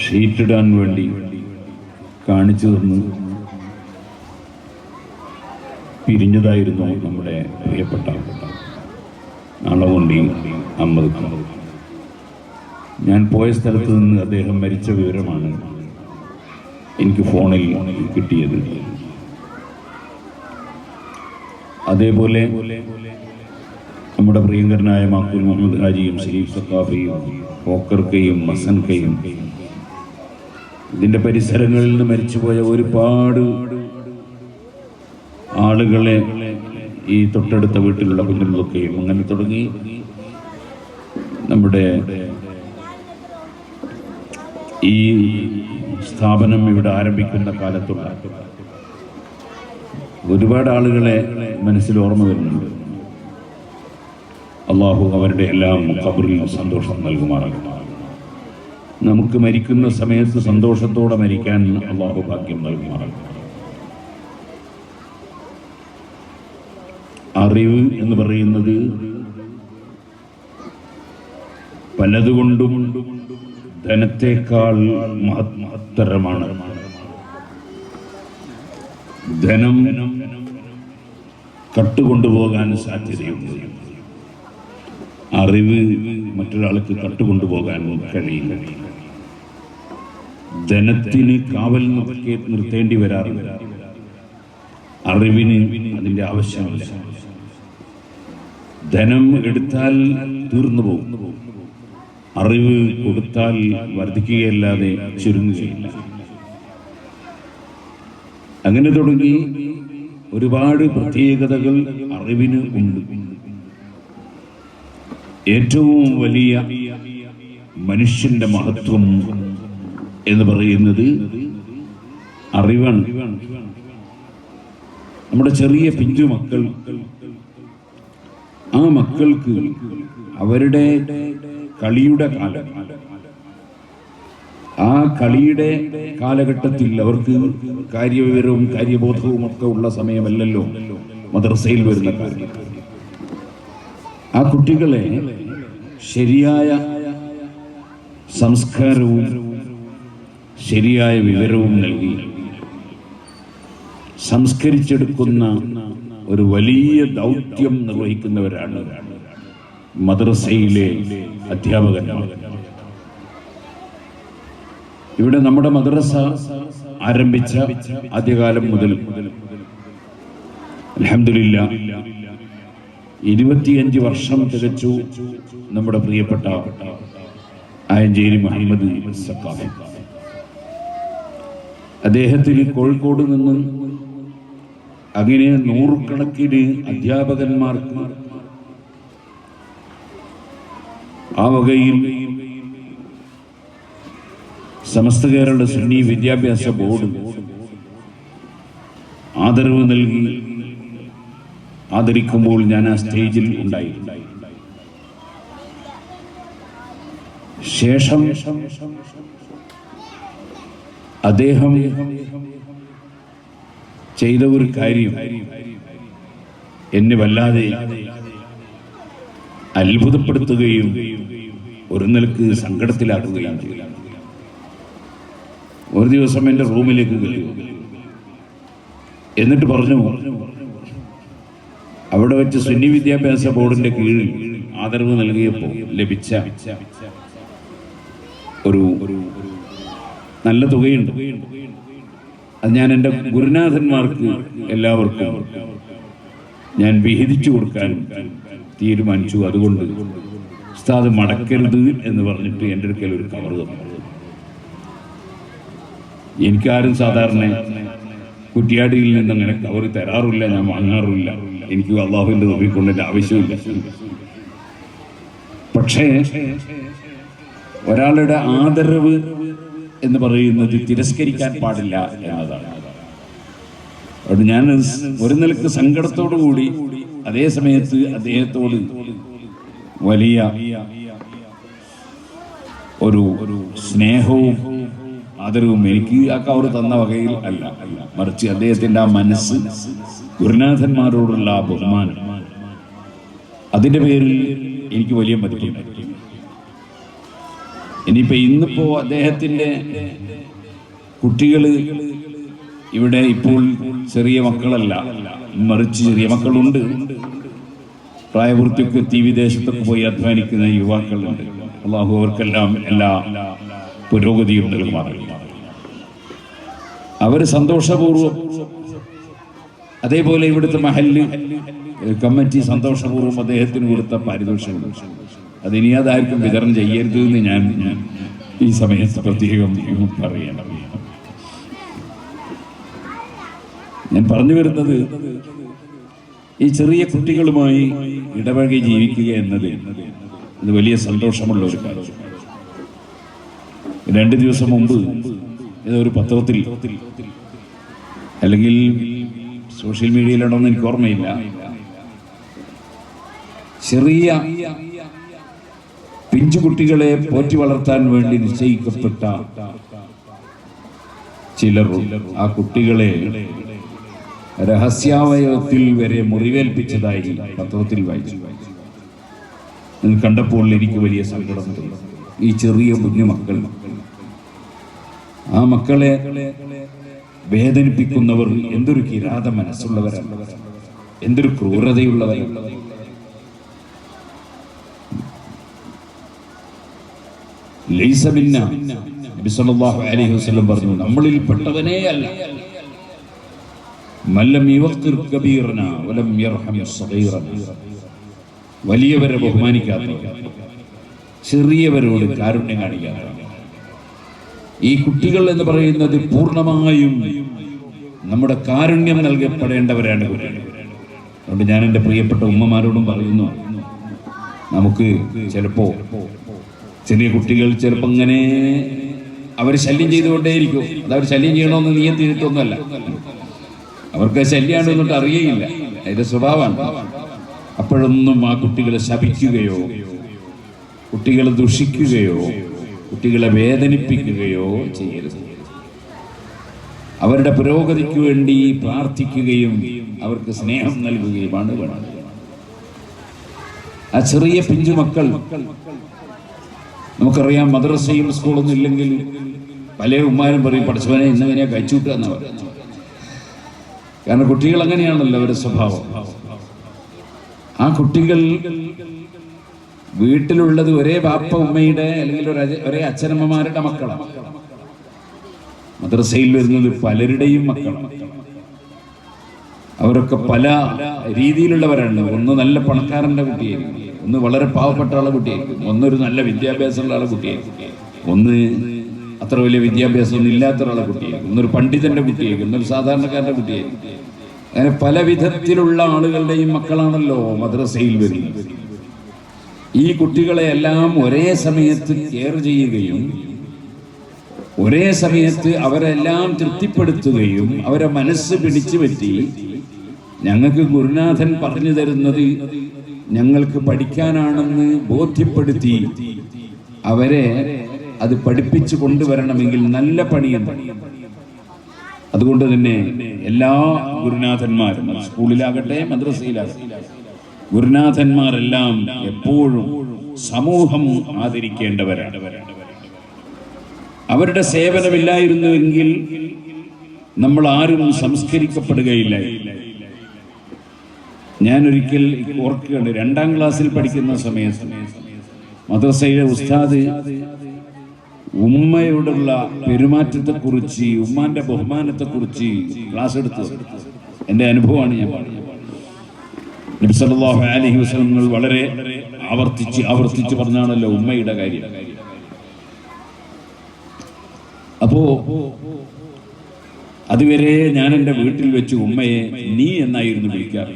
ഷീറ്റിടാൻ വേണ്ടി കാണിച്ചു തന്നു പിരിഞ്ഞതായിരുന്നു നമ്മുടെ പ്രിയപ്പെട്ട നാളകൊണ്ടി അഹമ്മദ്. ഞാൻ പോയ സ്ഥലത്ത് നിന്ന് അദ്ദേഹം മരിച്ച വിവരമാണ് എനിക്ക് ഫോണിൽ കിട്ടിയത്. അതേപോലെ നമ്മുടെ പ്രിയങ്കരനായ മാക്കൂൽ മുഹമ്മദ് ഹാജിയും ഷരീഫ് സഖാഫിയും ഓക്കർക്കയും മസൻകയും ഇതിൻ്റെ പരിസരങ്ങളിൽ നിന്ന് മരിച്ചുപോയ ഒരുപാട് ആളുകളെ ഈ തൊട്ടടുത്ത വീട്ടിലുള്ള കുഞ്ഞുങ്ങളൊക്കെയും അങ്ങനെ തുടങ്ങി നമ്മുടെ ഈ സ്ഥാപനം ഇവിടെ ആരംഭിക്കുന്ന കാലത്തുള്ള ഒരുപാട് ആളുകളെ മനസ്സിൽ ഓർമ്മ വരുന്നുണ്ട്. അള്ളാഹു അവരുടെ എല്ലാം ഖബറിൽ സന്തോഷം നൽകുമാറാകട്ടെ. നമുക്ക് മരിക്കുന്ന സമയത്ത് സന്തോഷത്തോടെ മരിക്കാൻ അള്ളാഹു ഭാഗ്യം നൽകുമാറാകട്ടെ. അറിവ് എന്ന് പറയുന്നത് പലതുകൊണ്ടും ധനത്തേക്കാൾ മഹത്തരമാണ്. ധനം കട്ടുകൊണ്ടുപോകാൻ സാധ്യതയുണ്ട്, അറിവ് മറ്റൊരാൾക്ക് കട്ടുകൊണ്ടുപോകാൻ കഴിയില്ല. ധനത്തിന് കാവൽ നിർത്തേണ്ടി വരാറില്ല, അറിവിന് അതിൻ്റെ ആവശ്യമില്ല. ധനം എടുത്താൽ തീർന്നു പോകും, അറിവ് കൊടുത്താൽ വർദ്ധിക്കുകയല്ലാതെ ചുരുങ്ങുകയില്ല. അങ്ങനെ തുടങ്ങി ഒരുപാട് പ്രത്യേകതകൾ അറിവിന് ഉണ്ട്. ഏറ്റവും വലിയ മനുഷ്യന്റെ മഹത്വം എന്ന് പറയുന്നത് അറിവാണ്. നമ്മുടെ ചെറിയ പിഞ്ചു മക്കൾ, ആ മക്കൾക്ക് അവരുടെ കളിയുടെ കാലം, ആ കളിയുടെ കാലഘട്ടത്തിൽ അവർക്ക് കാര്യവിവരവും കാര്യബോധവും ഒക്കെ ഉള്ള സമയമല്ലല്ലോ മദ്രസയിൽ വരുന്ന കാര്യം. ആ കുട്ടികളെ ശരിയായ സംസ്കാരവും ശരിയായ വിവരവും നൽകി സംസ്കരിച്ചെടുക്കുന്ന ഒരു വലിയ ദൗത്യം നിർവഹിക്കുന്നവരാണ് മദ്രസയിലെ അധ്യാപകന്മാർ. ഇവിടെ നമ്മുടെ മദ്രസ ആരംഭിച്ച ആദ്യകാലം മുതൽ അൽഹംദുലില്ലാഹ് 25 വർഷം തികച്ചു നമ്മുടെ പ്രിയപ്പെട്ട ആയഞ്ചേരി മുഹമ്മദ് സഖാഫി. അദ്ദേഹത്തിന് കോഴിക്കോട് നിന്ന് അങ്ങനെ നൂറുകണക്കിന് അധ്യാപകന്മാർക്ക് ആ വകയിൽ സമസ്ത കേരള സുന്നി വിദ്യാഭ്യാസ ബോർഡ് ആദരവ് നൽകി ആദരിക്കുമ്പോൾ ഞാൻ ആ സ്റ്റേജിൽ ഉണ്ടായി. ശേഷം അദ്ദേഹം ചെയ്ത ഒരു കാര്യം എന്നെ വല്ലാതെ അത്ഭുതപ്പെടുത്തുകയും ഒരു നിലക്ക് സങ്കടത്തിലാക്കുകയും ചെയ്തു. ഒരു ദിവസം എൻ്റെ റൂമിലേക്ക് കയറി, എന്നിട്ട് പറഞ്ഞു, അവിടെ വെച്ച് സുന്നി വിദ്യാഭ്യാസ ബോർഡിന്റെ കീഴിൽ ആദരവ് നൽകിയപ്പോൾ ലഭിച്ച ഒരു നല്ല തുകയുണ്ട്. അത് ഞാൻ എൻ്റെ ഗുരുനാഥന്മാർക്ക് എല്ലാവർക്കും ഞാൻ വിഹിതിച്ചു കൊടുക്കാൻ തീരുമാനിച്ചു. അതുകൊണ്ട് ഉസ്താദ് മടക്കരുത് എന്ന് പറഞ്ഞിട്ട് എൻ്റെ അടുക്കൽ ഒരു കവർ തന്നു. എനിക്കാരും സാധാരണ കുറ്റിയാടിയിൽ നിന്ന് അങ്ങനെ കവർ തരാറില്ല, ഞാൻ വാങ്ങാറില്ല. എനിക്ക് അള്ളാഹുവിൻ്റെ നോക്കിക്കൊണ്ടതിൻ്റെ ആവശ്യമില്ല. പക്ഷേ ഒരാളുടെ ആദരവ് എന്ന് പറയുന്നത് തിരസ്കരിക്കാൻ പാടില്ല എന്നതാണ്. അതുകൊണ്ട് ഞാൻ ഒരു നിലക്ക് സങ്കടത്തോടു കൂടി അതേ സമയത്ത് അദ്ദേഹത്തോട് വലിയ ഒരു സ്നേഹവും ആദരവും എനിക്ക് ആ കവർ തന്ന വകയിൽ അല്ല, മറിച്ച് അദ്ദേഹത്തിൻ്റെ ആ മനസ്സ്, ഗുരുനാഥന്മാരോടുള്ള ആ ബഹുമാനം, അതിൻ്റെ പേരിൽ എനിക്ക് വലിയ മതിപ്പുണ്ട്. ഇന്നിപ്പോ അദ്ദേഹത്തിന്റെ കുട്ടികൾ ഇവിടെ ഇപ്പോൾ ചെറിയ മക്കളല്ല, മറിച്ച് ചെറിയ മക്കളുണ്ട്. പ്രായപൂർത്തിയൊക്കെ എത്തി വിദേശത്തൊക്കെ പോയി അധ്വാനിക്കുന്ന യുവാക്കളുണ്ട്. അള്ളാഹു അവർക്കെല്ലാം എല്ലാ പുരോഗതിയും നൽകുമാറാകട്ടെ. അവർ സന്തോഷപൂർവ്വം, അതേപോലെ ഇവിടുത്തെ മഹല്ല് കമ്മിറ്റി സന്തോഷപൂർവ്വം അദ്ദേഹത്തിന് കൊടുത്ത പാരിതോഷികം അതിനി അതാർക്കും വിതരണം ചെയ്യരുത് എന്ന് ഞാൻ ഈ സമയത്ത് പ്രത്യേകം പറയണം. ഞാൻ പറഞ്ഞു വരുന്നത്, ഈ ചെറിയ കുട്ടികളുമായി ഇടപഴകി ജീവിക്കുക എന്നത് അത് വലിയ സന്തോഷമുള്ള ഒരു കാര്യം. 2 ദിവസം മുമ്പ് ഏതോ ഒരു പത്രത്തിൽ അല്ലെങ്കിൽ സോഷ്യൽ മീഡിയയിലാണോന്ന് എനിക്ക് ഓർമ്മയില്ല, ചെറിയ പിഞ്ചുകുട്ടികളെ പോറ്റി വളർത്താൻ വേണ്ടി നിശ്ചയിക്കപ്പെട്ട ചിലർ ആ കുട്ടികളെ രഹസ്യാവയവത്തിൽ വരെ മുറിവേൽപ്പിച്ചതായി പത്രത്തിൽ വായിച്ചു. കണ്ടപ്പോൾ എനിക്ക് വലിയ സങ്കടം തോന്നി. ഈ ചെറിയ കുഞ്ഞുമക്കൾ, ആ മക്കളെ വേദനിപ്പിക്കുന്നവർ എന്തൊരു കിരാത മനസ്സുള്ളവരാണ്, എന്തൊരു ക്രൂരതയുള്ളവരാണ്. ലൈസ മിന്ന, നബി സല്ലല്ലാഹു അലൈഹി വസല്ലം പറഞ്ഞു, നമ്മളിൽ പെട്ടവനേ അല്ല. മല്ലം യുവഖിർ കബീറന വലം യർഹം സഗീറന, വലിയവരെ ബഹുമാനിക്കാത്ത, ചെറിയവരോട് കാരുണ്യം കാണിക്കാത്ത. ഈ കുട്ടികൾ എന്ന് പറയുന്നത് പൂർണ്ണമായും നമ്മുടെ കാരുണ്യം നൽകപ്പെടേണ്ടവരാണ് കുട്ടികൾ. അതുകൊണ്ട് ഞാൻ എൻ്റെ പ്രിയപ്പെട്ട ഉമ്മമാരോടും പറയുന്നു, നമുക്ക് ചിലപ്പോ ചെറിയ കുട്ടികൾ ചിലപ്പോൾ ഇങ്ങനെ അവർ ശല്യം ചെയ്തുകൊണ്ടേയിരിക്കും. അത് അവർ ശല്യം ചെയ്യണമെന്ന് നിയന്ത്രിച്ചിട്ടൊന്നുമല്ല, അവർക്ക് ശല്യമാണ് എന്നിട്ട് അറിയയില്ല, അതിന്റെ സ്വഭാവമാണ്. അപ്പോഴൊന്നും ആ കുട്ടികളെ ശപിക്കുകയോ കുട്ടികളെ ദുഷിക്കുകയോ കുട്ടികളെ വേദനിപ്പിക്കുകയോ ചെയ്യരുത്. അവരുടെ പുരോഗതിക്ക് വേണ്ടി പ്രാർത്ഥിക്കുകയും അവർക്ക് സ്നേഹം നൽകുകയുമാണ് വേണ്ടത്. ആ ചെറിയ പിഞ്ചുമക്കൾ, നമുക്കറിയാം മദ്രസയും സ്കൂളൊന്നും ഇല്ലെങ്കിൽ പല ഉമ്മാരും പറയും, പഠിച്ചവനെ ഇന്നവനെ കഴിച്ചുവിട്ടുക എന്ന് പറയും. കാരണം കുട്ടികൾ അങ്ങനെയാണല്ലോ അവരുടെ സ്വഭാവം. ആ കുട്ടികൾ വീട്ടിലുള്ളത് ഒരേ ബാപ്പ ഉമ്മയുടെ അല്ലെങ്കിൽ ഒരേ അച്ഛനമ്മമാരുടെ മക്കളാണ്. മദ്രസയിൽ വരുന്നത് പലരുടെയും മക്കളാണ്. അവരൊക്കെ പല രീതിയിലുള്ളവരാണ്. ഒന്ന് നല്ല പണക്കാരന്റെ കുട്ടിയായിരിക്കും, ഒന്ന് വളരെ പാവപ്പെട്ട ആളെ കുട്ടിയായിരിക്കും, ഒന്നൊരു നല്ല വിദ്യാഭ്യാസമുള്ള ആളെ കുട്ടിയായിരിക്കും, ഒന്ന് അത്ര വലിയ വിദ്യാഭ്യാസമൊന്നും ഇല്ലാത്ത ഒരാളെ കുട്ടിയായിരിക്കും, ഒന്നൊരു പണ്ഡിതന്റെ കുട്ടിയായിരിക്കും, ഒന്നൊരു സാധാരണക്കാരന്റെ കുട്ടിയായിരിക്കും. അങ്ങനെ പല വിധത്തിലുള്ള ആളുകളുടെയും മക്കളാണല്ലോ മദ്രസയിൽ വരുന്നത്. ഈ കുട്ടികളെ എല്ലാം ഒരേ സമയത്ത് കെയർ ചെയ്യുകയും ഒരേ സമയത്ത് അവരെല്ലാം തൃപ്തിപ്പെടുത്തുകയും അവരെ മനസ്സ് പിടിച്ചു പറ്റി ഞങ്ങൾക്ക് ഗുരുനാഥൻ പറഞ്ഞു തരുന്നത് ഞങ്ങൾക്ക് പഠിക്കാനാണെന്ന് ബോധ്യപ്പെടുത്തി അവരെ അത് പഠിപ്പിച്ചു കൊണ്ടുവരണമെങ്കിൽ നല്ല പണിയുണ്ട്. അതുകൊണ്ട് തന്നെ എല്ലാ ഗുരുനാഥന്മാരും സ്കൂളിലാകട്ടെ മദ്രസയിലാകട്ടെ ഗുരുനാഥന്മാരെല്ലാം എപ്പോഴും സമൂഹം ആദരിക്കേണ്ടവരാണ്. അവരുടെ സേവനമില്ലായിരുന്നുവെങ്കിൽ നമ്മൾ ആരും സംസ്കരിക്കപ്പെടുകയില്ല. ഞാനൊരിക്കൽ ഓർക്കുകയാണ്, 2ാം ക്ലാസ്സിൽ പഠിക്കുന്ന സമയത്ത് മദ്രസയിലെ ഉസ്താദ് ഉമ്മയോടുള്ള പെരുമാറ്റത്തെക്കുറിച്ച്, ഉമ്മാന്റെ ബഹുമാനത്തെക്കുറിച്ച് ക്ലാസ് എടുത്തു. എൻ്റെ അനുഭവമാണ് ഞാൻ പറഞ്ഞത്. നബി സല്ലല്ലാഹു അലൈഹി വസല്ലം വളരെ ആവർത്തിച്ച് പറഞ്ഞാണല്ലോ ഉമ്മയുടെ കാര്യം. അപ്പോ അതുവരെ ഞാൻ എൻ്റെ വീട്ടിൽ വെച്ച് ഉമ്മയെ നീ എന്നായിരുന്നു വിളിക്കാറ്.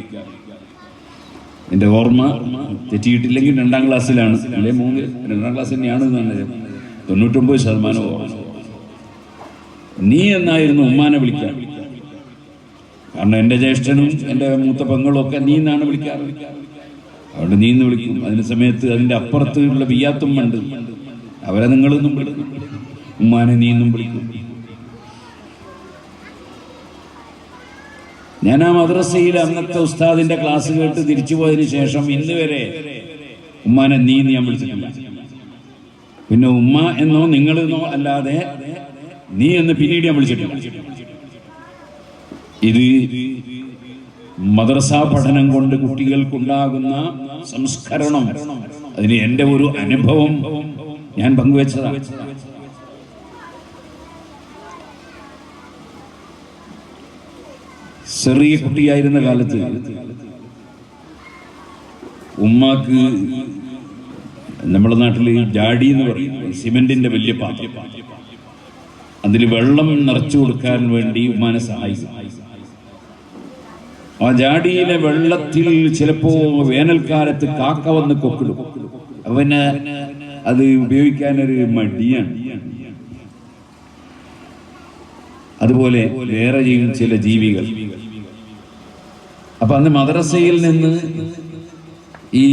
എൻ്റെ ഓർമ്മ തെറ്റിയിട്ടില്ലെങ്കിൽ 2ാം ക്ലാസ്സിലാണ്, അല്ലെ 2ാം ക്ലാസ് തന്നെയാണ് എന്നാണ് 99% ഓർമ്മ. നീ എന്നായിരുന്നു ഉമ്മാനെ വിളിക്കാറ്. കാരണം എൻ്റെ ജ്യേഷ്ഠനും എൻ്റെ മൂത്ത പെങ്ങളും ഒക്കെ നീ എന്നാണ് വിളിക്കാറ്. അതുകൊണ്ട് നീ എന്ന് വിളിക്കും. അതിന് സമയത്ത് അതിൻ്റെ അപ്പുറത്തുള്ള ബിയാത്തുമ്മണ്ട്, അവരെ നിങ്ങളെന്നും വിളിക്കും, ഉമ്മാനെ നീ എന്നും വിളിക്കും. ഞാൻ ആ മദ്രസയിൽ അന്നത്തെ ഉസ്താദിന്റെ ക്ലാസ് കേട്ട് തിരിച്ചു പോയതിനു ശേഷം ഇന്ന് വരെ ഉമ്മാനെ നീ ഞാൻ വിളിച്ചിട്ടില്ല. പിന്നെ ഉമ്മ എന്നോ നിങ്ങളെന്നോ അല്ലാതെ നീ എന്ന് പിന്നീട് ഞാൻ വിളിച്ചിട്ടില്ല. ഇത് മദ്രസ പഠനം കൊണ്ട് കുട്ടികൾക്കുണ്ടാകുന്ന സംസ്കരണം, അതിന് എൻ്റെ ഒരു അനുഭവം ഞാൻ പങ്കുവെച്ചതാണ്. ചെറിയ കുട്ടിയായിരുന്ന കാലത്ത് ഉമ്മാക്ക് നമ്മുടെ നാട്ടില് ജാടി എന്ന് പറയും, സിമെന്റിന്റെ വലിയ പാത്രം, അതിൽ വെള്ളം നിറച്ചു കൊടുക്കാൻ വേണ്ടി ഉമ്മാനെ സഹായിക്കും. ആ ജാടിയിലെ വെള്ളത്തിൽ ചിലപ്പോ വേനൽക്കാലത്ത് കാക്ക വന്ന് കൊക്കിടും. അവന് അത് ഉപയോഗിക്കാനൊരു മടിയാണ്. അതുപോലെ വേറെ ചില ജീവികൾ. അപ്പൊ അന്ന് മദ്രസയിൽ നിന്ന് ഈ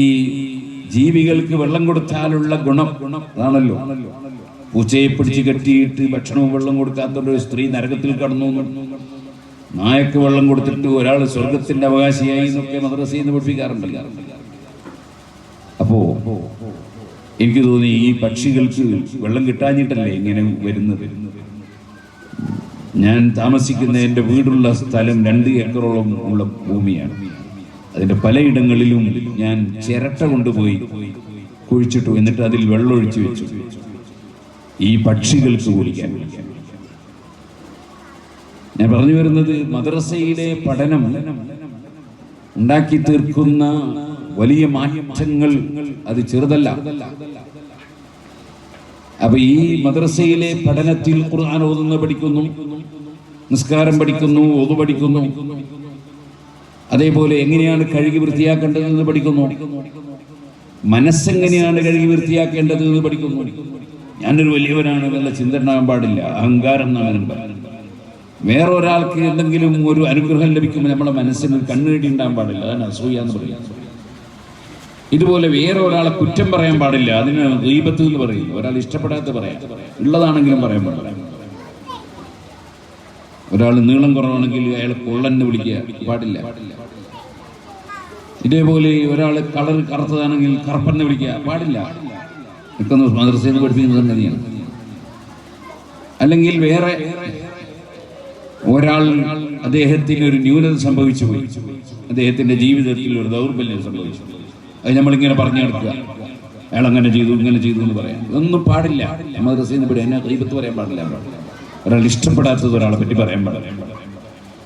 ജീവികൾക്ക് വെള്ളം കൊടുത്താലുള്ള ഗുണം അതാണല്ലോ. പൂച്ചയെ പിടിച്ച് കെട്ടിയിട്ട് ഭക്ഷണവും വെള്ളം കൊടുക്കാത്തൊരു സ്ത്രീ നരകത്തിൽ കടന്നു, നായക്ക് വെള്ളം കൊടുത്തിട്ട് ഒരാൾ സ്വർഗത്തിന്റെ അവകാശിയായി എന്നൊക്കെ മദ്രസയിൽ നിന്ന് പഠിപ്പിക്കാറുണ്ടല്ലോ. അപ്പോ എനിക്ക് തോന്നി ഈ പക്ഷികൾക്ക് വെള്ളം കിട്ടാഞ്ഞിട്ടല്ലേ ഇങ്ങനെ വരുന്നത്. ഞാൻ താമസിക്കുന്ന എൻ്റെ വീടുള്ള സ്ഥലം 2 ഏക്കറോളം ഉള്ള ഭൂമിയാണ്. അതിന്റെ പലയിടങ്ങളിലും ഞാൻ ചിരട്ട കൊണ്ടുപോയി കുഴിച്ചിട്ടു, എന്നിട്ട് അതിൽ വെള്ളമൊഴിച്ചു വെച്ചു ഈ പക്ഷികൾക്ക് കുടിക്കാൻ. ഞാൻ പറഞ്ഞു വരുന്നത്, മദ്രസയിലെ പഠനം ഉണ്ടാക്കി തീർക്കുന്ന വലിയ മാറ്റങ്ങൾ അത് ചെറുതല്ല. അപ്പൊ ഈ മദ്രസയിലെ പഠനത്തിൽ ഖുർആൻ ഓതുന്ന പഠിക്കുന്നു, നിസ്കാരം പഠിക്കുന്നു, ഓതു പഠിക്കുന്നു, അതേപോലെ എങ്ങനെയാണ് കഴുകി വൃത്തിയാക്കേണ്ടതെന്ന് പഠിക്കുന്നു, മനസ്സെങ്ങനെയാണ് കഴുകി വൃത്തിയാക്കേണ്ടത് എന്ന് പഠിക്കുന്നു. ഞാനൊരു വലിയവനാണ് എന്നുള്ള ചിന്ത ഉണ്ടാകാൻ പാടില്ല, അഹങ്കാരം എന്നാണ്. വേറൊരാൾക്ക് എന്തെങ്കിലും ഒരു അനുഗ്രഹം ലഭിക്കുമ്പോൾ നമ്മളെ മനസ്സിന് കണ്ണുകടി ഉണ്ടാകാൻ പാടില്ല, അതാണ് അസൂയ എന്ന് പറയാം. ഇതുപോലെ വേറെ ഒരാളെ കുറ്റം പറയാൻ പാടില്ല, അതിന് ഗീബത്ത് എന്ന് പറയും. ഒരാൾ ഇഷ്ടപ്പെടാത്ത പറയാം, ഉള്ളതാണെങ്കിലും പറയാൻ പാടില്ല. ഒരാൾ നീളം കുറവാണെങ്കിൽ അയാൾ കൊള്ളന്നെ വിളിക്കുക പാടില്ല. ഇതേപോലെ ഒരാൾ കളർ കറുത്തതാണെങ്കിൽ കറുപ്പന്നെ വിളിക്കുക പാടില്ല. ഇപ്പം മദ്രസയിൽ നിന്ന് പഠിപ്പിക്കുന്ന സംഗതിയാണ്. അല്ലെങ്കിൽ വേറെ ഒരാൾ അദ്ദേഹത്തിന് ഒരു ന്യൂനത സംഭവിച്ചു പോയി, അദ്ദേഹത്തിന്റെ ജീവിതത്തിൽ ഒരു ദൗർബല്യം സംഭവിച്ചു, അത് നമ്മളിങ്ങനെ പറഞ്ഞു നടക്കുക, അയാൾ അങ്ങനെ ചെയ്തു ഇങ്ങനെ ചെയ്തു എന്ന് പറയാം. ഒന്നും പാടില്ല. മദ്രസയിൽ നിന്ന് എന്നെ ഗീബത്ത് പറയാൻ പാടില്ല. ഒരാൾ ഇഷ്ടപ്പെടാത്തത് ഒരാളെ പറ്റി പറയാൻ പാടില്ല.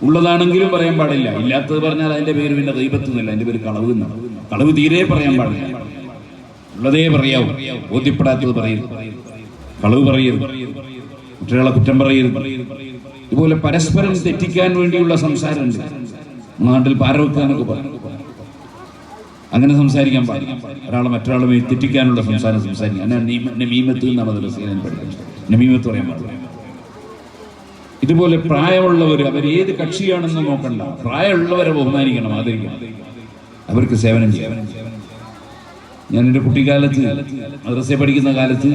ഉള്ളതാണെങ്കിലും പറയാൻ പാടില്ല, ഇല്ലാത്തത് പറഞ്ഞാൽ അതിന്റെ പേര് പിന്നെ ഗീബത്ത് എന്നില്ല, അതിന്റെ പേര് കളവ് എന്നാണ്. കളവ് തീരെ പറയാൻ പാടില്ല, ഉള്ളതേ പറയാവൂ. ബോധ്യപ്പെടാത്തത് പറയരുത്, കളവ് പറയരുത്, കുട്ടികളെ കുറ്റം പറയരുത്. ഇതുപോലെ പരസ്പരം തെറ്റിക്കാൻ വേണ്ടിയുള്ള സംസാരമുണ്ട്. നാട്ടിൽ പാരവെക്കാനൊക്കെ പറയും, അങ്ങനെ സംസാരിക്കാൻ പാടില്ല. ഒരാളെ മറ്റൊരാളെ തെറ്റിക്കാനുള്ള സംസാരം സംസാരിക്കുക. നമീമത്ത് എന്നാണ് മദ്രസയിൽ പഠിക്കുന്നത്. നമീമത്ത് പറയാൻ പാടില്ല. ഇതുപോലെ പ്രായമുള്ളവർ, അവരേത് കക്ഷിയാണെന്ന് നോക്കണ്ട, പ്രായമുള്ളവരെ ബഹുമാനിക്കണം, ആദരിക്കണം, അവർക്ക് സേവനം ചെയ്യണം. ഞാൻ എൻ്റെ കുട്ടിക്കാലത്ത് മദ്രസയിൽ പഠിക്കുന്ന കാലത്ത്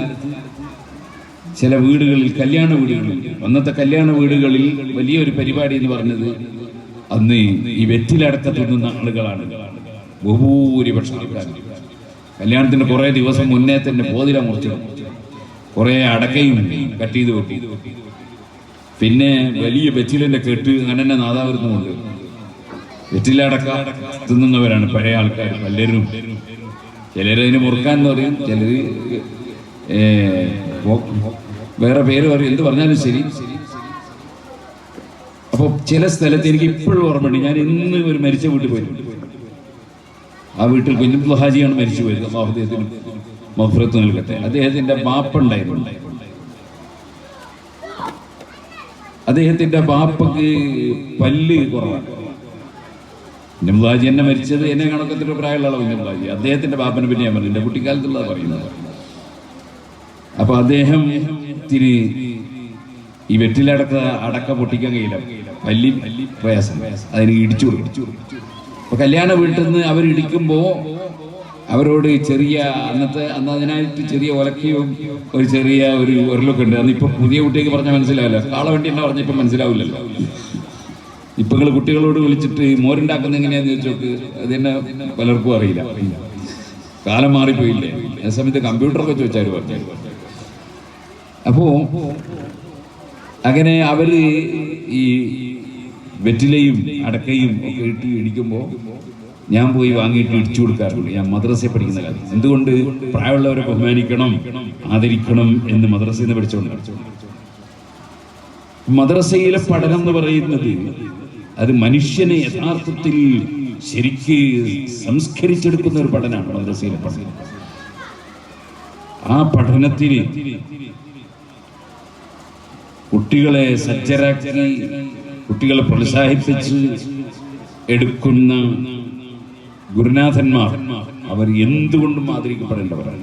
ചില വീടുകളിൽ, കല്യാണ വീടുകളിൽ, അന്നത്തെ കല്യാണ വീടുകളിൽ വലിയൊരു പരിപാടി എന്ന് പറഞ്ഞത്, അന്ന് ഈ വെറ്റിലടക്ക തിന്നുന്ന ആളുകളാണ് ബഹുഭൂരിപക്ഷം ആൾക്കാർ. കല്യാണത്തിന് കുറെ ദിവസം മുന്നേ തന്നെ പോതില മുറിച്ചിടും, കുറെ അടക്കയും കട്ട് ചെയ്ത് വെട്ടി, പിന്നെ വലിയ വെറ്റിലിന്റെ കെട്ട് അങ്ങനെ നാദാവരുന്നുമുണ്ട്. വെറ്റിലടക്ക തിന്നുന്നവരാണ് പഴയ ആൾക്കാർ പലരും. ചിലരതിന് മുറുക്കാൻ എന്ന് പറയും, ചിലര് വേറെ പേര് പറയും, എന്ത് പറഞ്ഞാലും ശരി. അപ്പൊ ചില സ്ഥലത്ത് എനിക്ക് ഇപ്പോഴും ഓർമ്മയുണ്ട്, ഞാൻ ഇന്ന് ഒരു മരിച്ച വീട്ടിൽ പോയിട്ടുണ്ട്. ആ വീട്ടിൽ കുഞ്ഞബ്ദുൽ ഹാജിയാണ് മരിച്ചു പോയത്, അദ്ദേഹത്തിന് മഗ്ഫിറത്ത് നൽകട്ടെ. അദ്ദേഹത്തിന്റെ ബാപ്പുണ്ടായിരുന്നു. അദ്ദേഹത്തിന്റെ ബാപ്പക്ക് പല്ല് കുറവാണ്. കുഞ്ഞബ്ദുൽ ഹാജി എന്നെ മരിച്ചത്, എന്നെ കണക്കത്തിൻ്റെ പ്രായമുള്ള കുഞ്ഞബ്ദുൽ ഹാജി. അദ്ദേഹത്തിന്റെ ബാപ്പനെ പറ്റി ഞാൻ പറഞ്ഞു, എൻ്റെ കുട്ടിക്കാലത്തുള്ളത് പറയുന്നത്. അപ്പൊ അദ്ദേഹത്തിന് ഈ അടക്ക പൊട്ടിക്കാൻ കഴിയില്ല, വലിയ പ്രയാസം, അതിന് ഇടിച്ചു കൊടുക്കും. അപ്പൊ കല്യാണ വീട്ടിൽ നിന്ന് അവരിടിക്കുമ്പോ അവരോട് ചെറിയ അന്ന് അതിനായിട്ട് ചെറിയ ഒലക്കയും ഒരു ചെറിയ ഒരു ഉരലൊക്കെ ഉണ്ട്. അന്നിപ്പോ പുതിയ കുട്ടിക്ക് പറഞ്ഞാൽ മനസ്സിലാവില്ല, കാളവണ്ടി എന്നാ പറഞ്ഞ ഇപ്പൊ മനസ്സിലാവില്ലല്ലോ. ഇപ്പൊ നിങ്ങൾ കുട്ടികളോട് വിളിച്ചിട്ട് മോരുണ്ടാക്കുന്ന എങ്ങനെയാന്ന് ചോദിച്ചോക്ക്, അത് തന്നെ പലർക്കും അറിയില്ല. കാലം മാറിപ്പോയില്ലേ. ആ സമയത്ത് കമ്പ്യൂട്ടറൊക്കെ ചോദിച്ചാൽ പറഞ്ഞു. അപ്പോൾ അങ്ങനെ അവർ ഈ വെറ്റിലയും അടക്കയും ഒക്കെ ഇട്ട് ഇടിക്കുമ്പോൾ ഞാൻ പോയി വാങ്ങിയിട്ട് ഇടിച്ചു കൊടുക്കാറുണ്ട്. ഞാൻ മദ്രസയിൽ പഠിക്കുന്ന കാലം. എന്തുകൊണ്ട്? പ്രായമുള്ളവരെ ബഹുമാനിക്കണം, ആദരിക്കണം എന്ന് മദ്രസയിൽ നിന്ന് പഠിച്ചുകൊണ്ട്. മദ്രസയിലെ പഠനം എന്ന് പറയുന്നത് അത് മനുഷ്യനെ യഥാർത്ഥത്തിൽ ശരിക്ക് സംസ്കരിച്ചെടുക്കുന്ന ഒരു പഠനമാണ് മദ്രസയിലെ പഠനം. ആ പഠനത്തിന് കുട്ടികളെ സജ്ജരാക്കി കുട്ടികളെ പ്രോത്സാഹിപ്പിച്ച് എടുക്കുന്ന ഗുരുനാഥന്മാർ അവർ എന്തുകൊണ്ടും ആദരിക്കപ്പെടേണ്ടവരാണ്.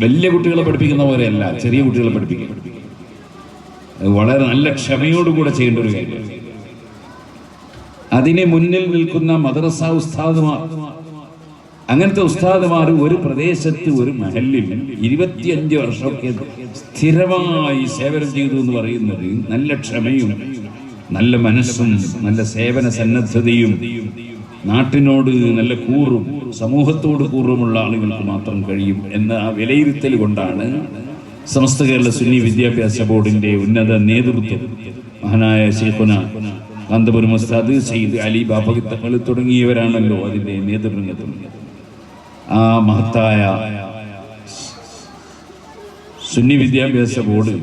വലിയ കുട്ടികളെ പഠിപ്പിക്കുന്ന പോലെയല്ല ചെറിയ കുട്ടികളെ പഠിപ്പിക്കുക. വളരെ നല്ല ക്ഷമയോടുകൂടെ ചെയ്യേണ്ട ഒരു കാര്യം. അതിനെ മുന്നിൽ നിൽക്കുന്ന മദ്രസ ഉസ്താദുമാർ, അങ്ങനത്തെ ഉസ്താദുമാർ ഒരു പ്രദേശത്ത് ഒരു മഹല്ലിൽ 25 വർഷമൊക്കെ സ്ഥിരമായി സേവനം ചെയ്തു എന്ന് പറയുന്നത് നല്ല ക്ഷമയും നല്ല മനസ്സും നല്ല സേവന സന്നദ്ധതയും നാട്ടിനോട് നല്ല കൂറും സമൂഹത്തോട് കൂറുമുള്ള ആളുകൾക്ക് മാത്രം കഴിയും എന്ന ആ വിലയിരുത്തൽ കൊണ്ടാണ് സമസ്ത കേരള സുന്നി വിദ്യാഭ്യാസ ബോർഡിന്റെ ഉന്നത നേതൃത്വം മഹാനായ ശൈഖുന കാന്തപുരം ഉസ്താദ്, സയ്യിദ് അലി ബാഫഖി തങ്ങൾ തുടങ്ങിയവരാണല്ലോ അതിന്റെ നേതൃത്വം. ആ മഹത്തായ സുന്നി വിദ്യാഭ്യാസ ബോർഡ്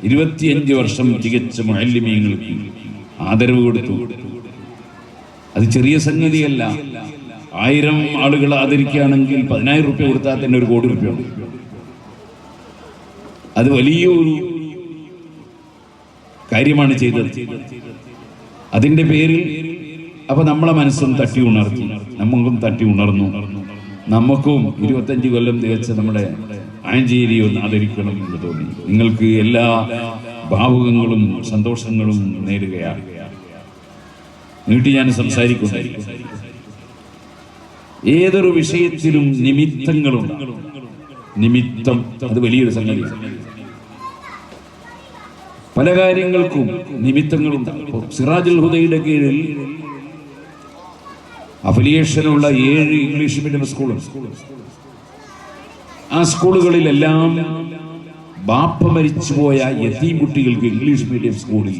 25 വർഷം തികച്ച മുഅല്ലിമീങ്ങൾക്ക് ആദരവ് കൊടുത്തു. അത് ചെറിയ സംഗതിയല്ല. 1000 ആളുകൾ ആദരിക്കുകയാണെങ്കിൽ 10,000 രൂപ കൊടുത്താൽ തന്നെ 1 കോടി രൂപയാണ്. അത് വലിയൊരു കാര്യമാണ് ചെയ്തത്. അതിന്റെ പേരിൽ അപ്പൊ നമ്മളെ മനസ്സും തട്ടി ഉണർത്തി, നമുക്കും തട്ടി ഉണർന്നു. നമുക്കും 25 കൊല്ലം തികച്ച നമ്മുടെ ആഞ്ചേരി ഒന്ന് ആദരിക്കണം എന്ന് തോന്നി. നിങ്ങൾക്ക് എല്ലാ ഭാവുകങ്ങളും സന്തോഷങ്ങളും നേരുകയാണ്. നീട്ടി ഞാൻ സംസാരിക്കുന്നു. ഏതൊരു വിഷയത്തിലും നിമിത്തങ്ങളുണ്ട്. നിമിത്തം അത് വലിയൊരു സംഗതിയാണ്. പല കാര്യങ്ങൾക്കും നിമിത്തങ്ങളുണ്ട്. സിറാജുൽ ഹുദയുടെ കീഴിൽ അഫിലിയേഷനുള്ള 7 ഇംഗ്ലീഷ് മീഡിയം സ്കൂളുണ്ട്. ആ സ്കൂളുകളിലെല്ലാം ബാപ്പ മരിച്ചുപോയ യതീം കുട്ടികൾക്ക് ഇംഗ്ലീഷ് മീഡിയം സ്കൂളിൽ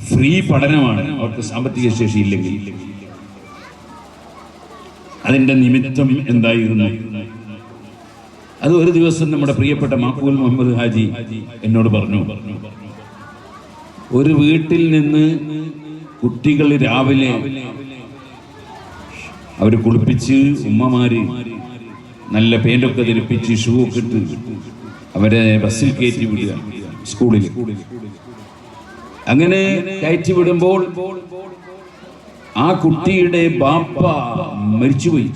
ഫ്രീ പഠനമാണ്. അവർക്ക് സാമ്പത്തിക ശേഷി ഇല്ലെങ്കിൽ. അതിന്റെ നിമിത്തം എന്തായിരുന്നു? അത് ഒരു ദിവസം നമ്മുടെ പ്രിയപ്പെട്ട മാക്കൂൽ മുഹമ്മദ് ഹാജി എന്നോട് പറഞ്ഞു, ഒരു വീട്ടിൽ നിന്ന് കുട്ടികൾ രാവിലെ അവർ കുളിപ്പിച്ച് ഉമ്മമാര് നല്ല പെയിന്റൊക്കെ ധരിപ്പിച്ച് ഷൂ ഒക്കെ ഇട്ട് അവരെ ബസ്സിൽ കയറ്റി വിടുക സ്കൂളിൽ. അങ്ങനെ കയറ്റി വിടുമ്പോൾ ആ കുട്ടിയുടെ ബാപ്പ മരിച്ചുപോയി.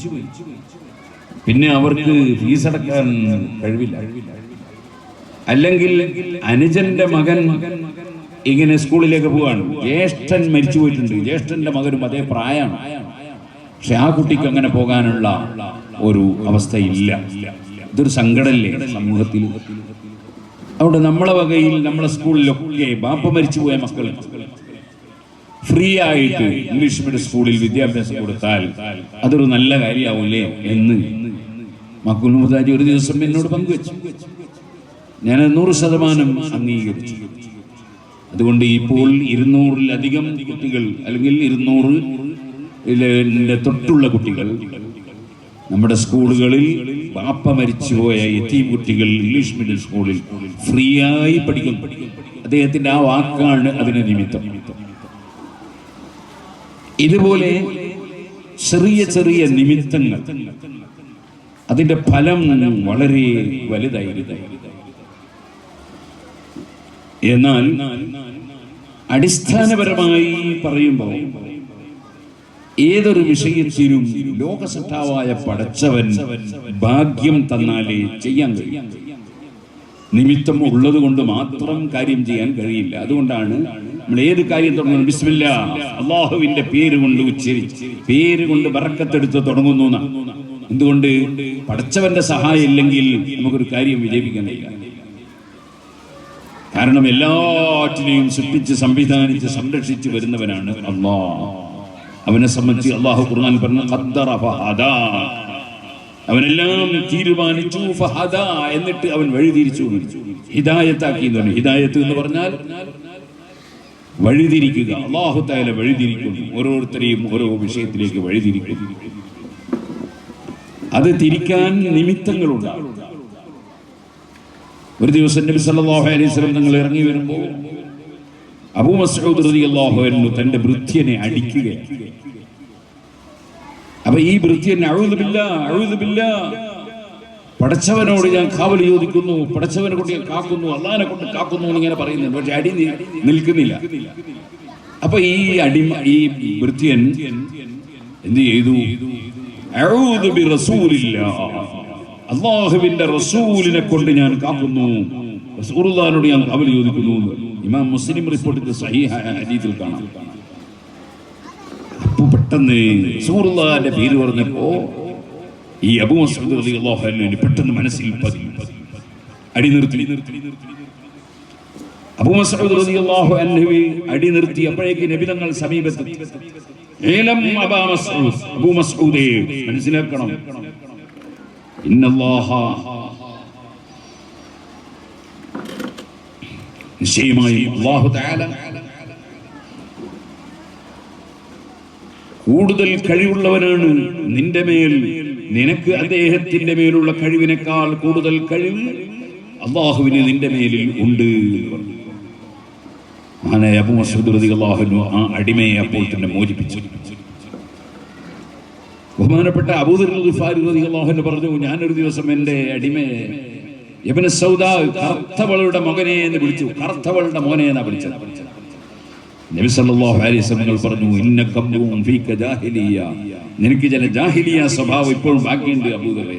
പിന്നെ അവർക്ക് ഫീസ് അടക്കാൻ കഴിവില്ല. അല്ലെങ്കിൽ അനുജന്റെ മകൻ ഇങ്ങനെ സ്കൂളിലേക്ക് പോവാണ്. ജ്യേഷ്ഠൻ മരിച്ചു പോയിട്ടുണ്ട്. ജ്യേഷ്ഠന്റെ മകനും അതേ പ്രായമാണ്. പക്ഷെ ആ കുട്ടിക്ക് അങ്ങനെ പോകാനുള്ള ഒരു അവസ്ഥയില്ല. ഇതൊരു സങ്കടമല്ലേ സമൂഹത്തിൽ? അവിടെ നമ്മളെ വകയിൽ നമ്മളെ സ്കൂളിലൊക്കെ ബാപ്പ മരിച്ചുപോയ മക്കൾ ഫ്രീ ആയിട്ട് ഇംഗ്ലീഷ് മീഡിയം സ്കൂളിൽ വിദ്യാഭ്യാസം കൊടുത്താൽ അതൊരു നല്ല കാര്യമാവൂലേ എന്ന് മക്കൂൽ മുഹമ്മദ് ഒരു ദിവസം എന്നോട് പങ്കുവെച്ചു. ഞാൻ 100% അംഗീകരിച്ചു. അതുകൊണ്ട് ഇപ്പോൾ 200-ലധികം കുട്ടികൾ, അല്ലെങ്കിൽ 200 തൊട്ടുള്ള കുട്ടികൾ നമ്മുടെ സ്കൂളുകളിൽ ബാപ്പ മരിച്ചുപോയ യതീം കുട്ടികൾ ഇംഗ്ലീഷ് മീഡിയം സ്കൂളിൽ ഫ്രീ ആയി പഠിക്കുന്നു. അദ്ദേഹത്തിന്റെ ആ വാക്കാണ് അതിന് നിമിത്തം. ഇതുപോലെ ചെറിയ ചെറിയ നിമിത്തങ്ങൾ, അതിന്റെ ഫലം വളരെ വലുതായിരുന്നു. എന്നാൽ അടിസ്ഥാനപരമായി പറയുമ്പോൾ ഏതൊരു വിഷയത്തിനും ലോകസത്താവായ പടച്ചവൻ ഭാഗ്യം തന്നാലേ ചെയ്യാൻ കഴിയും. നിമിത്തം ഉള്ളത് കൊണ്ട് മാത്രം കാര്യം ചെയ്യാൻ കഴിയില്ല. അതുകൊണ്ടാണ് നമ്മൾ ഏത് കാര്യം തുടങ്ങുന്നത് ബിസ്മില്ലാ, അള്ളാഹുവിന്റെ പേര് കൊണ്ട് ഉച്ചരിച്ച്, പേര് കൊണ്ട് ബറക്കത്തെടുത്ത് തുടങ്ങുന്നു. എന്തുകൊണ്ട്? പടച്ചവന്റെ സഹായം ഇല്ലെങ്കിൽ നമുക്കൊരു കാര്യം വിജയിപ്പിക്കാൻ കഴിയില്ല. കാരണം എല്ലാറ്റിനെയും സൃഷ്ടിച്ച് സംവിധാനിച്ച് സംരക്ഷിച്ച് വരുന്നവനാണ് അള്ളാഹ്. അവനെ സംബന്ധിച്ച് അള്ളാഹു ഖുർആനിൽ പറഞ്ഞു ഖദ്ദറ ഫഹദാ. അവനെല്ലാം തീരുമാനിച്ചു. ഫഹദാ, എന്നിട്ട് അവൻ വഴിതിരിച്ചു. ഹിദായത്താക്കി. ഹിദായത്ത് എന്ന് പറഞ്ഞാൽ വഴിതിരിക്കുക. അല്ലാഹു തആല വഴിതിരിക്കുന്നു, ഓരോരുത്തരെയും ഓരോ വിഷയത്തിലേക്ക് വഴിതിരിക്കുന്നു. അത് തിരിക്കാൻ നിമിത്തങ്ങളുണ്ടാകും. ഒരു ദിവസം നബി സല്ലല്ലാഹു അലൈഹി വസല്ലം തങ്ങൾ ഇറങ്ങി വരുമ്പോൾ അബൂ മസ്ഊദ് റളിയല്ലാഹു അൻഹു തന്റെ ഭൃത്യനെ അടിക്കുകയാണ്. അപ്പൊ ഈ ഭൃത്യൻ അഊദു ബില്ലാഹ്, പടച്ചവനോട് ഞാൻ കാവൽ ചോദിക്കുന്നു, പടച്ചവനെ കൊണ്ട് ഞാൻ കാക്കുന്നു, അള്ളാഹിനെ കൊണ്ട് കാക്കുന്നു എന്നിങ്ങനെ പറയുന്നുണ്ട്. പക്ഷെ അടി നിൽക്കുന്നില്ല. അപ്പൊ ഈ ഭൃത്യൻ എന്ത് ചെയ്തു? അഊദു ബിറസൂലില്ലാഹ്, അല്ലാഹുവിന്റെ റസൂലിനെ കൊണ്ട് ഞാൻ കാക്കുന്നു, റസൂലുള്ളാഹിനോട് ഞാൻ കാവൽ ചോദിക്കുന്നു. ഇമാം മുസ്ലിം റിപ്പോർട്ട് ചെയ്ത സഹീഹായ ഹദീസിൽ കാണാം. അപ്പൊ പെട്ടെന്ന് റസൂലുള്ളാഹിന്റെ പേര് പറഞ്ഞപ്പോ ഈ അബൂ മസ്ഊദ് റളിയല്ലാഹു അൻഹു പെട്ടെന്ന് മനസ്സിൽ പതിഞ്ഞു. അടി നിർത്തി. അബൂ മസ്ഊദ് റളിയല്ലാഹു അൻഹു അടി നിർത്തി. അപ്പോഴേക്ക് നബി തങ്ങൾ സമീപത്തെത്തി. അബൂ മസ്ഊദേ, മനസ്സിലാക്കണം, ഇന്നല്ലാഹ, നിശ്ചയമായി അല്ലാഹു തആല കൂടുതൽ കഴിവുള്ളവനാണ് നിന്റെ മേൽ. നിനക്ക് അദ്ദേഹത്തിന്റെ മേലുള്ള കഴിവിനേക്കാൾ കൂടുതൽ കഴിവ് അല്ലാഹുവിന് നിന്റെ മേലിൽ ഉണ്ട്. മഹാനായ അബൂ മസ്ഊദ് റളിയല്ലാഹു അൻഹു ആ അടിമയെ അപ്പോൾ തന്നെ മോചിപ്പിച്ചു. ബഹുമാനപ്പെട്ട അബൂ ദർ ഗിഫാരി റളിയല്ലാഹു അൻഹു പറഞ്ഞു, ഞാനൊരു ദിവസം എൻ്റെ അടിമയെ ഇബ്നു സൗദാ, കറുത്തവളുടെ മകനെ എന്ന് വിളിച്ചു. കറുത്തവളുടെ മോനെ എന്നാ വിളിച്ചത്. നബി സല്ലല്ലാഹു അലൈഹി വസല്ലം പറഞ്ഞു, ഇന്നക ഖബ്റുൻ ഫീക ജാഹിലിയ, നിനക്ക് ചില ജാഹിലിയ സ്വഭാവം ഇപ്പോൾ ബാക്കിയുണ്ട് അബൂ ദർ.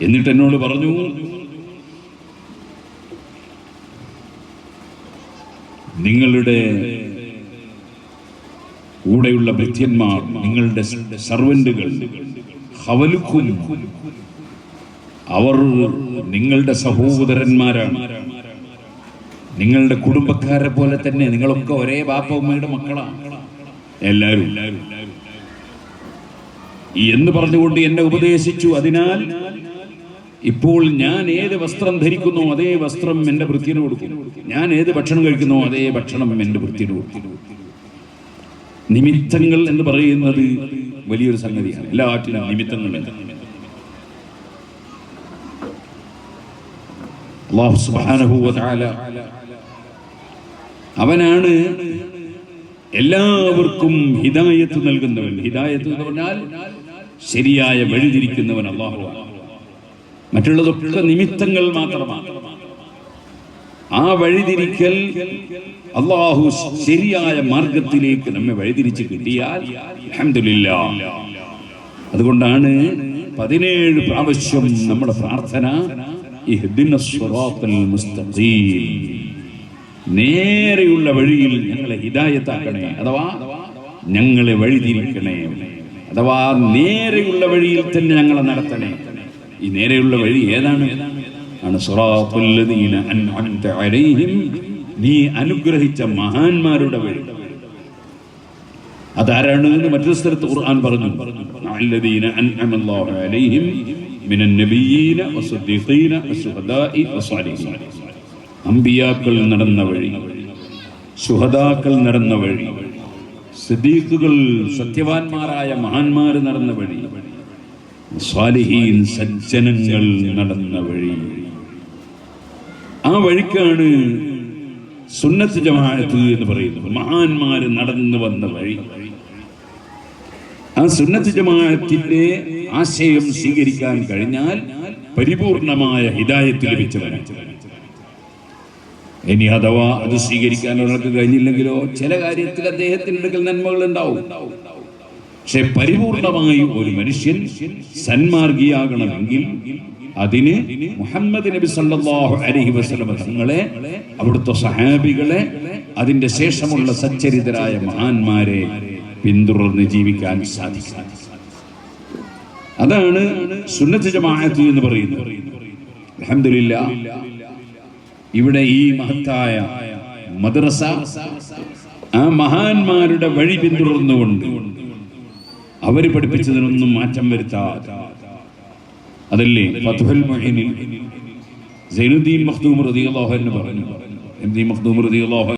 എന്നിട്ട് എന്നോട് പറഞ്ഞു, നിങ്ങളുടെ കൂടെയുള്ള ഭൃത്യന്മാർ, നിങ്ങളുടെ സർവന്റുകൾ, ഖവലുക്കും, അവർ നിങ്ങളുടെ സഹോദരന്മാരാണ്, നിങ്ങളുടെ കുടുംബക്കാരെ പോലെ തന്നെ. നിങ്ങളൊക്കെ ഒരേ ബാപ്പ ഉമ്മയുടെ മക്കളാണ് എല്ലാവരും എന്ന് പറഞ്ഞുകൊണ്ട് എന്നെ ഉപദേശിച്ചു. അതിനാൽ ഇപ്പോൾ ഞാൻ ഏത് വസ്ത്രം ധരിക്കുന്നു അതേ വസ്ത്രം എൻ്റെ ഭൃത്യന് കൊടുക്കും, ഞാൻ ഏത് ഭക്ഷണം കഴിക്കുന്നു അതേ ഭക്ഷണം എൻ്റെ ഭൃത്യന് കൊടുക്കും. നിമിത്തങ്ങൾ എന്ന് പറയുന്നത് വലിയൊരു സംഗതിയാണ്. എല്ലാറ്റിനും നിമിത്തങ്ങൾ. അല്ലാഹു സുബ്ഹാനഹു വ തആല അവനാണ് എല്ലാവർക്കും ഹിദായത്ത് നൽകുന്നവൻ. ഹിദായത്ത് എന്ന് പറഞ്ഞാൽ ശരിയായ വഴിതിരിക്കുന്നവൻ അല്ലാഹുവാണ്. മറ്റുള്ളതൊക്കെ നിമിത്തങ്ങൾ മാത്രമാണ്. ആ വഴിതിരിക്കൽ അല്ലാഹു ശരിയായ മാർഗത്തിലേക്ക് നമ്മെ വഴിതിരിച്ച് കിട്ടിയാൽ അൽഹംദുലില്ലാഹ്. അതുകൊണ്ടാണ് 17 പ്രാവശ്യം നമ്മുടെ പ്രാർത്ഥന ഇഹ്ദിനസ് സിറാത്തൽ മുസ്തഖീം, നേരെയുള്ള വഴിയിൽ ഞങ്ങളെ ഹിദായത്താക്കണേ, അഥവാ ഞങ്ങളെ വഴിതിരിക്കണേ, അഥവാ നേരെയുള്ള വഴിയിൽ തന്നെ ഞങ്ങളെ നടത്തണേ. ഈ നേരെയുള്ള വഴി ഏതാണ്? ആണ് സിറാത്തുൽ ലദീന അൻഅംത അലൈഹിം, നീ അനുഗ്രഹിച്ച മഹാന്മാരുടെ വഴി. അതാരാണ് എന്ന് മറ്റൊരു സ്ഥലത്ത് ഖുർആൻ പറഞ്ഞു, അല്ലദീന അൻഅമല്ലാഹു അലൈഹിം മിനൻ നബിയ്യീന വസ്സദ്ദീഖീന വസ്സുഹദാഇ വസ്സാലിഹീൻ. അമ്പിയാക്കൾ നടന്ന വഴി, ശുഹദാക്കൾ നടന്ന വഴി, സിദ്ദീഖുകൾ സത്യവാന്മാരായ മഹാന്മാർ നടന്ന വഴി, സ്വാലിഹീൻ സജ്ജനങ്ങൾ നടന്ന വഴി. ആ വഴിക്കാണ് സുന്നത്ത് ജമാഅത്ത് എന്ന് പറയുന്നത്. മഹാന്മാര് നടന്നു വന്ന വഴി. ആ സുന്നത്ത് ജമാഅത്തിന്റെ ആശയം സ്വീകരിക്കാൻ കഴിഞ്ഞാൽ പരിപൂർണമായ ഹിദായത്ത് ലഭിച്ചവനാണ്. ഇനി അഥവാ അത് സ്വീകരിക്കാൻ ഒരാൾക്ക് കഴിഞ്ഞില്ലെങ്കിലോ ചില കാര്യത്തിൽ അദ്ദേഹത്തിന്റെ അടുക്കൽ നന്മകൾ ഉണ്ടാവും. പക്ഷെ പരിപൂർണമായി ഒരു മനുഷ്യൻ സന്മാർഗിയാകണമെങ്കിൽ അതിന് മുഹമ്മദ് നബി സല്ലല്ലാഹു അലൈഹി വസല്ലം തങ്ങളെ, അവിടുത്തെ സഹാബികളെ, അതിന്റെ ശേഷമുള്ള സച്ചരിതരായ മഹാന്മാരെ പിന്തുടർന്ന് ജീവിക്കാൻ സാധിക്കും. അതാണ് സുന്നത്ത് ജമാഅത്ത് എന്ന് പറയുന്നത്. അൽഹംദുലില്ലാഹ്, ഇവിടെ ഈ മഹത്തായ മദ്രസ ആ മഹാന്മാരുടെ വഴി പിന്തുടർന്നുകൊണ്ട് അവർ പഠിപ്പിച്ചതിനൊന്നും മാറ്റം വരുത്താതെ. അതല്ലേ ഫത്ഹുൽ മുഈനിൽ സൈനുദ്ദീൻ മഖ്ദൂം റളിയല്ലാഹു അൻഹു പറഞ്ഞു. സൈനുദ്ദീൻ മഖ്ദൂം റളിയല്ലാഹു